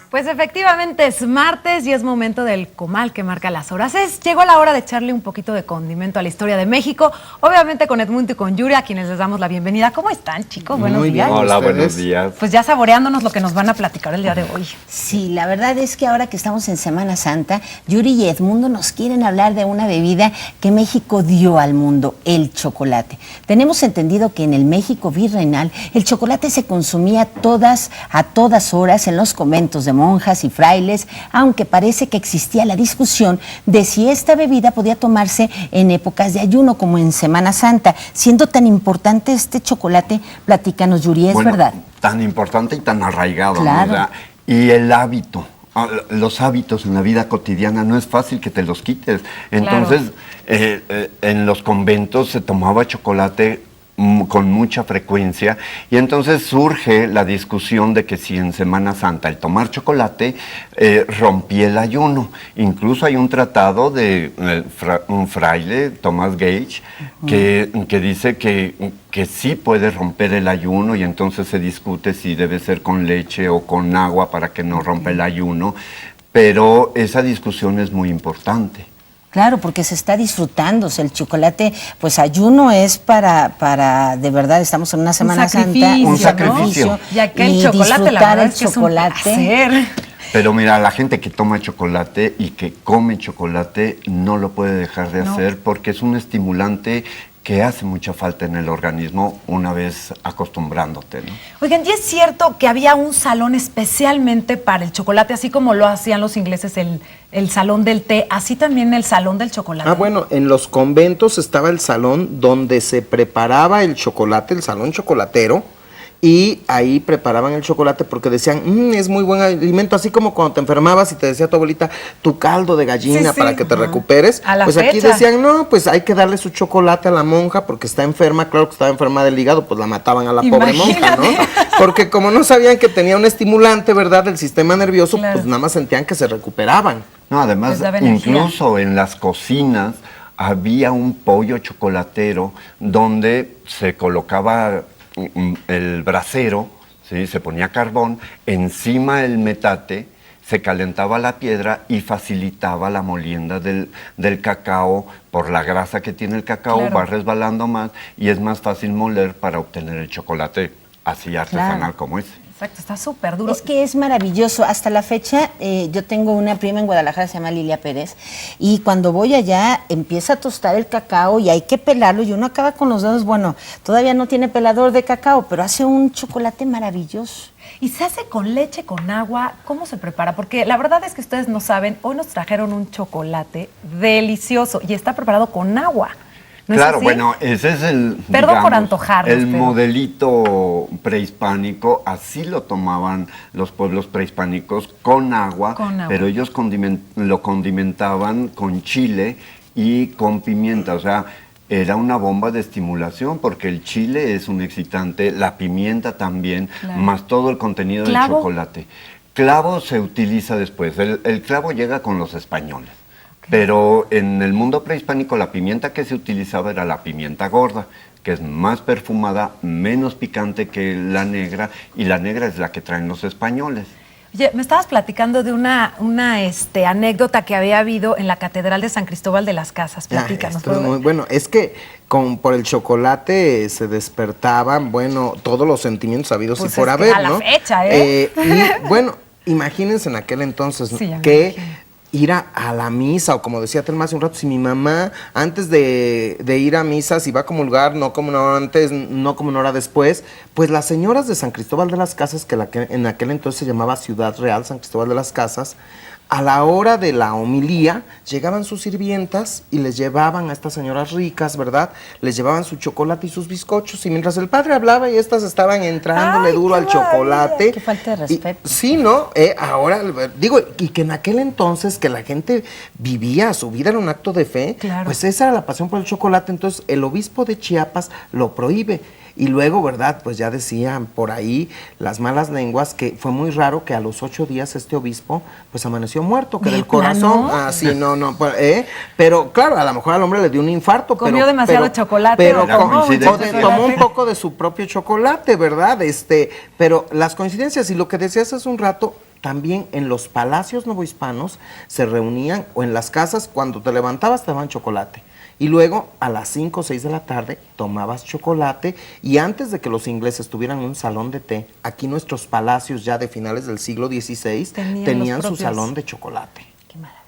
Pues efectivamente es martes y es momento del comal que marca las horas. Llegó la hora de echarle un poquito de condimento a la historia de México, obviamente con Edmundo y con Yuri, a quienes les damos la bienvenida. ¿Cómo están, chicos? Buenos días. Hola, buenos días. Pues ya saboreándonos lo que nos van a platicar el día de hoy. Sí, la verdad es que ahora que estamos en Semana Santa, Yuri y Edmundo nos quieren hablar de una bebida que México dio al mundo, el chocolate. Tenemos entendido que en el México virreinal el chocolate se consumía a todas horas en los conventos de monjas y frailes, aunque parece que existía la discusión de si esta bebida podía tomarse en épocas de ayuno como en Semana Santa. Siendo tan importante este chocolate, platícanos, Yuri, ¿es verdad? Tan importante y tan arraigado, claro. ¿Verdad? Y el hábito, los hábitos en la vida cotidiana no es fácil que te los quites. Entonces, claro. En los conventos se tomaba chocolate con mucha frecuencia y entonces surge la discusión de que si en Semana Santa el tomar chocolate rompía el ayuno. Incluso hay un tratado de un fraile, Thomas Gage, que dice que sí puede romper el ayuno y entonces se discute si debe ser con leche o con agua para que no rompa el ayuno, pero esa discusión es muy importante. Claro, porque se está disfrutándose el chocolate, pues ayuno es para de verdad, estamos en una Semana Santa, un sacrificio, ¿no? Ya que el chocolate, la verdad es que es un placer. Pero mira, la gente que toma chocolate y que come chocolate no lo puede dejar de hacer porque es un estimulante que hace mucha falta en el organismo una vez acostumbrándote, ¿no? Oigan, ¿y es cierto que había un salón especialmente para el chocolate, así como lo hacían los ingleses el salón del té, así también el salón del chocolate? Ah, bueno, en los conventos estaba el salón donde se preparaba el chocolate, el salón chocolatero, y ahí preparaban el chocolate porque decían, es muy buen alimento, así como cuando te enfermabas y te decía tu abuelita, tu caldo de gallina para que te recuperes. Pues aquí decían, no, pues hay que darle su chocolate a la monja porque está enferma, claro que estaba enferma del hígado, pues la mataban a la pobre monja, ¿no? Porque como no sabían que tenía un estimulante, ¿verdad?, del sistema nervioso, pues nada más sentían que se recuperaban. No, además, incluso en las cocinas había un pollo chocolatero donde se colocaba el brasero, ¿sí? Se ponía carbón, encima el metate, se calentaba la piedra y facilitaba la molienda del cacao. Por la grasa que tiene el cacao, va resbalando más y es más fácil moler para obtener el chocolate así artesanal como ese. Exacto, está súper duro. Es que es maravilloso. Hasta la fecha, yo tengo una prima en Guadalajara, se llama Lilia Pérez, y cuando voy allá empieza a tostar el cacao y hay que pelarlo y uno acaba con los dedos, bueno, todavía no tiene pelador de cacao, pero hace un chocolate maravilloso. ¿Y se hace con leche, con agua? ¿Cómo se prepara? Porque la verdad es que ustedes no saben, hoy nos trajeron un chocolate delicioso y está preparado con agua. ¿No claro, bueno, ese es el, perdón por antojarnos, el modelito prehispánico, así lo tomaban los pueblos prehispánicos con agua. Pero ellos lo condimentaban con chile y con pimienta, o sea, era una bomba de estimulación porque el chile es un excitante, la pimienta también, más todo el contenido del chocolate. Clavo se utiliza después, el clavo llega con los españoles. Pero en el mundo prehispánico la pimienta que se utilizaba era la pimienta gorda, que es más perfumada, menos picante que la negra, y la negra es la que traen los españoles. Oye, me estabas platicando de una anécdota que había habido en la Catedral de San Cristóbal de las Casas. Platícanos. Esto es muy bueno. Es que por el chocolate se despertaban, bueno, todos los sentimientos habidos y por haber, ¿no? A la fecha, ¿eh? Y bueno, imagínense en aquel entonces que ir a la misa, o como decía Telma hace un rato, si mi mamá antes de ir a misa, si va a comulgar, no como una hora antes, no como una hora después, pues las señoras de San Cristóbal de las Casas, que en aquel entonces se llamaba Ciudad Real, San Cristóbal de las Casas, a la hora de la homilía, llegaban sus sirvientas y les llevaban a estas señoras ricas, ¿verdad? Les llevaban su chocolate y sus bizcochos, y mientras el padre hablaba y estas estaban entrándole duro al chocolate. Qué falta de respeto. Sí, ¿no? Ahora, digo, y que en aquel entonces que la gente vivía, su vida era un acto de fe, pues esa era la pasión por el chocolate, entonces el obispo de Chiapas lo prohíbe. Y luego, ¿verdad? Pues ya decían por ahí las malas lenguas que fue muy raro que a los 8 días este obispo pues amaneció muerto, que del corazón. Ah, sí, no, pero claro, a lo mejor al hombre le dio un infarto. Comió demasiado chocolate. Pero tomó un poco de su propio chocolate, ¿verdad? Pero las coincidencias y lo que decías hace un rato, también en los palacios novohispanos se reunían, o en las casas, cuando te levantabas te daban chocolate. Y luego a las 5 o 6 de la tarde tomabas chocolate, y antes de que los ingleses tuvieran un salón de té, aquí nuestros palacios ya de finales del siglo XVI tenían su salón de chocolate.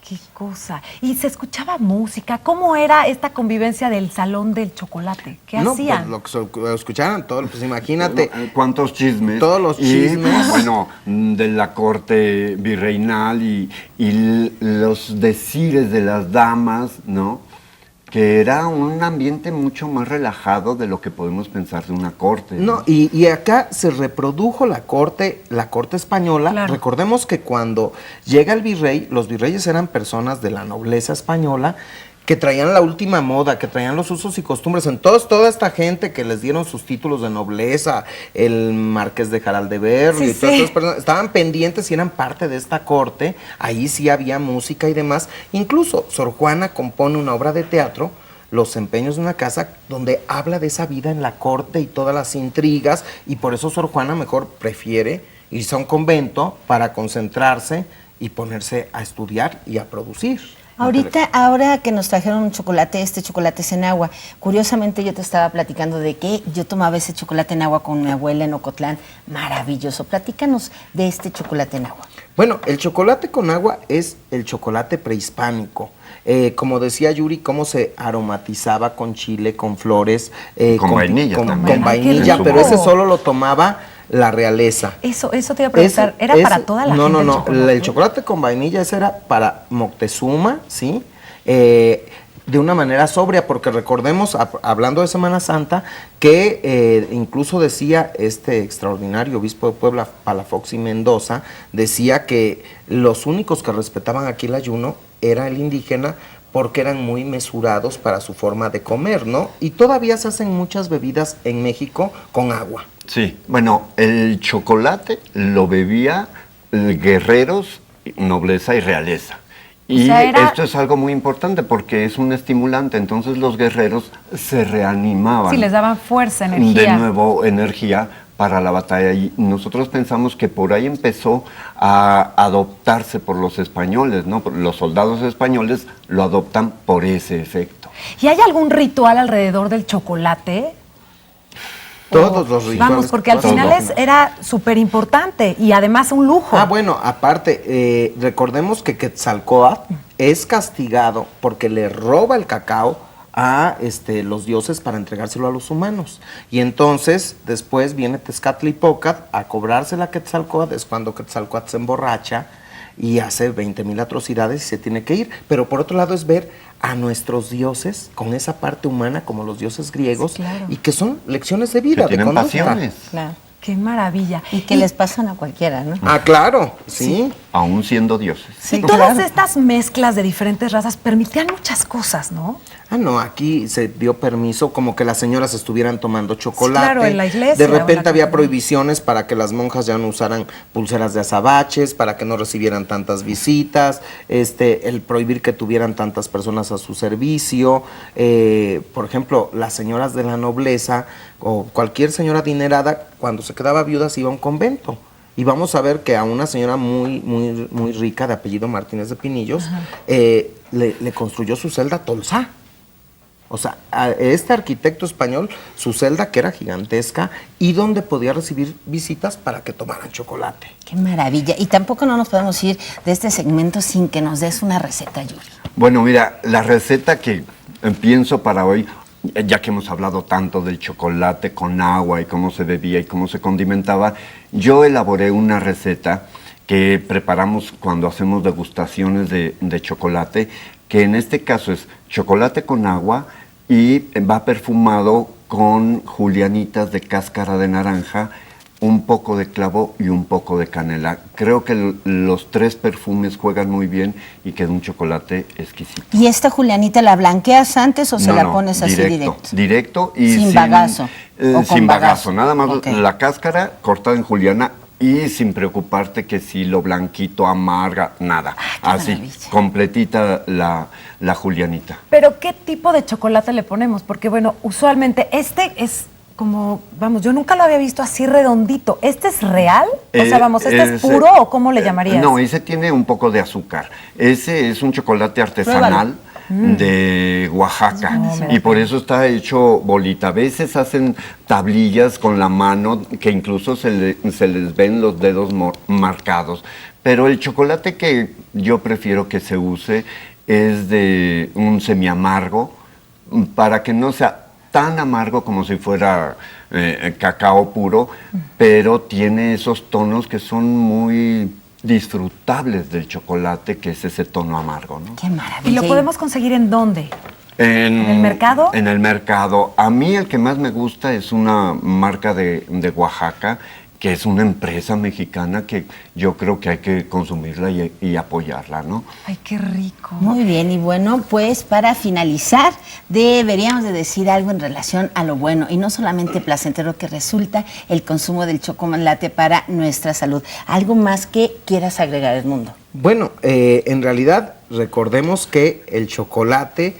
Qué cosa. Y se escuchaba música. ¿Cómo era esta convivencia del salón del chocolate? ¿Qué hacían? Pues lo que escucharan, pues imagínate. ¿Cuántos chismes? Todos los chismes. Bueno, de la corte virreinal y los decires de las damas, ¿no? Que era un ambiente mucho más relajado de lo que podemos pensar de una corte. No, y acá se reprodujo la corte española. Claro. Recordemos que cuando llega el virrey, los virreyes eran personas de la nobleza española que traían la última moda, que traían los usos y costumbres. Entonces, toda esta gente que les dieron sus títulos de nobleza, el marqués de Jaraldeberry, y todas estas personas, estaban pendientes y eran parte de esta corte. Ahí sí había música y demás. Incluso Sor Juana compone una obra de teatro, Los empeños de una casa, donde habla de esa vida en la corte y todas las intrigas, y por eso Sor Juana mejor prefiere irse a un convento para concentrarse y ponerse a estudiar y a producir. Ahora que nos trajeron un chocolate, este chocolate es en agua. Curiosamente yo te estaba platicando de que yo tomaba ese chocolate en agua con mi abuela en Ocotlán. Maravilloso. Platícanos de este chocolate en agua. Bueno, el chocolate con agua es el chocolate prehispánico. Como decía Yuri, cómo se aromatizaba con chile, con flores. Con vainilla también. Con vainilla, pero ese solo lo tomaba la realeza. Eso te iba a preguntar, ¿era para toda la gente? No, el chocolate con vainilla ese era para Moctezuma, ¿sí? De una manera sobria, porque recordemos, hablando de Semana Santa, que incluso decía este extraordinario obispo de Puebla, Palafox y Mendoza, decía que los únicos que respetaban aquí el ayuno era el indígena, porque eran muy mesurados para su forma de comer, ¿no? Y todavía se hacen muchas bebidas en México con agua. Sí, bueno, el chocolate lo bebía guerreros, nobleza y realeza. Y esto es algo muy importante porque es un estimulante, entonces los guerreros se reanimaban. Sí, les daban fuerza, energía. De nuevo, energía para la batalla. Y nosotros pensamos que por ahí empezó a adoptarse por los españoles, ¿no? Los soldados españoles lo adoptan por ese efecto. ¿Y hay algún ritual alrededor del chocolate? Todos los rituales. Vamos, porque al final era súper importante y además un lujo. Bueno, aparte, recordemos que Quetzalcóatl es castigado porque le roba el cacao a los dioses para entregárselo a los humanos. Y entonces, después viene Tezcatlipoca a cobrársela a Quetzalcóatl, es cuando Quetzalcóatl se emborracha y hace 20,000 atrocidades y se tiene que ir. Pero por otro lado es ver a nuestros dioses con esa parte humana como los dioses griegos, sí, claro, y que son lecciones de vida, que tienen pasiones. Claro. Qué maravilla. Y que les pasan a cualquiera, ¿no? Claro, sí. Aún siendo dioses. Sí, y todas estas mezclas de diferentes razas permitían muchas cosas, ¿no? No, aquí se dio permiso como que las señoras estuvieran tomando chocolate. Sí, claro, en la iglesia. De repente había prohibiciones para que las monjas ya no usaran pulseras de azabaches, para que no recibieran tantas visitas, el prohibir que tuvieran tantas personas a su servicio. Por ejemplo, las señoras de la nobleza o cualquier señora adinerada, cuando se quedaba viuda se iba a un convento. Y vamos a ver que a una señora muy rica, de apellido Martínez de Pinillos, le construyó su celda Tolsá. O sea, a este arquitecto español, su celda que era gigantesca y donde podía recibir visitas para que tomaran chocolate. ¡Qué maravilla! Y tampoco no nos podemos ir de este segmento sin que nos des una receta, Yuri. Bueno, mira, la receta que pienso para hoy, ya que hemos hablado tanto del chocolate con agua y cómo se bebía y cómo se condimentaba, yo elaboré una receta que preparamos cuando hacemos degustaciones de chocolate, que en este caso es chocolate con agua y va perfumado con julianitas de cáscara de naranja, un poco de clavo y un poco de canela. Creo que los tres perfumes juegan muy bien y queda un chocolate exquisito. ¿Y esta julianita la blanqueas antes o se la pones así directo? Directo y sin bagazo. ¿O con sin bagazo? bagazo, nada más Ok. la cáscara cortada en juliana y sin preocuparte que si lo blanquito amarga, nada. qué Así, maravilla. completita la julianita. Pero ¿qué tipo de chocolate le ponemos? Porque bueno, usualmente este es como, vamos, yo nunca lo había visto así redondito. ¿Este es real? O sea, vamos, ¿este es puro o cómo le llamarías? No, ese tiene un poco de azúcar. Ese es un chocolate artesanal de Oaxaca y por eso está hecho bolita. A veces hacen tablillas con la mano que incluso se les ven los dedos marcados. Pero el chocolate que yo prefiero que se use es de un semiamargo para que no sea tan amargo como si fuera cacao puro, pero tiene esos tonos que son muy disfrutables del chocolate, que es ese tono amargo, ¿no? Qué maravilla. ¿Y lo podemos conseguir en dónde? ¿En el mercado? En el mercado. A mí el que más me gusta es una marca de Oaxaca, que es una empresa mexicana que yo creo que hay que consumirla y apoyarla, ¿no? Ay, qué rico. Muy bien, y bueno, pues para finalizar, deberíamos de decir algo en relación a lo bueno y no solamente placentero que resulta el consumo del chocolate para nuestra salud. ¿Algo más que quieras agregar, Edmundo? Bueno, en realidad recordemos que el chocolate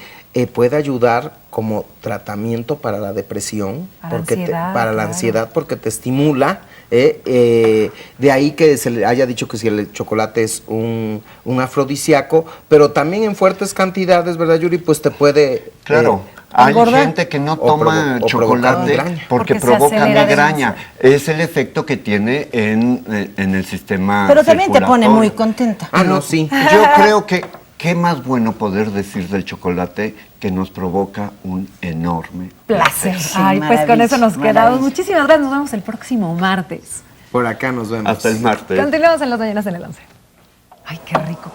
puede ayudar como tratamiento para la depresión, para la ansiedad, porque te estimula. De ahí que se le haya dicho que si el chocolate es un afrodisíaco, pero también en fuertes cantidades, ¿verdad, Yuri? Pues te puede... Claro. Hay engordar gente que no toma o chocolate migraña. porque Porque se provoca acelera migraña. Es el efecto que tiene en el sistema Pero también te pone circulatorio. muy contenta. Ah, no, sí. Yo creo que qué más bueno poder decir del chocolate que nos provoca un enorme Placer. Sí, Ay, pues con maravilla, eso nos quedamos. maravilla. Muchísimas gracias. Nos vemos el próximo martes. Por acá nos vemos. Hasta el martes. Continuamos en Las Mañanas en el 11. Ay, qué rico.